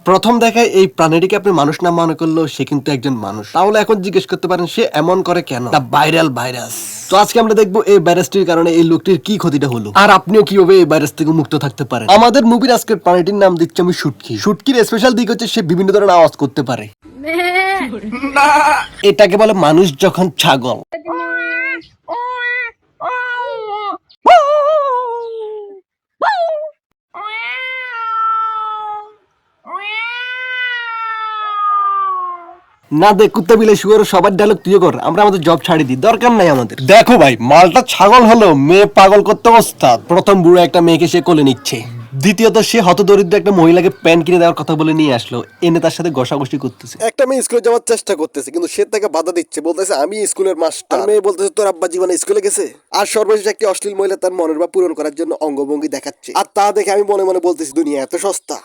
প্রথম দেখায় এই প্রাণীটিকে আপনি মানুষ না মনে করলেও সে কিন্তু একজন মানুষ। তাহলে এখন জিজ্ঞেস করতে পারেন সে এমন করে কেন? দা ভাইরাল ভাইরাস। তো আজকে আমরা দেখবো এই ভাইরাসটির কারণে এই লোকটির কি ক্ষতিটা হলো, আর আপনিও কিভাবে এই ভাইরাস থেকে মুক্ত থাকতে পারেন। আমাদের মুভির আজকের প্রাণীটির নাম দিচ্ছি আমি শুটকি। শুটকির স্পেশাল দিক হচ্ছে সে বিভিন্ন ধরনের আওয়াজ করতে পারে। এটাকে বলে মানুষ যখন ছাগল। না দেখ কুত্তা বিলে শুয়ার সবার ডায়লগ তুই কর, আমরা আমাদের জব ছাড়ি দিই, দরকার নাই আমাদের। দেখো ভাই, মালটা ছাগল হলো মেয়ে পাগল করতে ওস্তাদ। প্রথম বুড়ো একটা মেয়েকে সে কোলে নিচ্ছে, দ্বিতীয়ত সে হতদরিদ্র একটা মহিলাকে প্যান্ট কিনে দেওয়ার কথা বলে নিয়ে আসলো, এনে তার সাথে ঘষাঘষি করতেছে। একটা মেয়ে স্কুলে যাওয়ার চেষ্টা করতেছে কিন্তু সে তাকে বাধা দিচ্ছে, বলতেছে আমি স্কুলের মাস্টার। মেয়ে বলতেছে তোর আব্বা জীবনে স্কুলে গেছে। আর সর্বশেষ একটি অশ্লীল মহিলা তার মনের ভাব পূরণ করার জন্য অঙ্গভঙ্গি দেখাচ্ছে, আর তা দেখে আমি মনে মনে বলতেছি দুনিয়া এত সস্তা।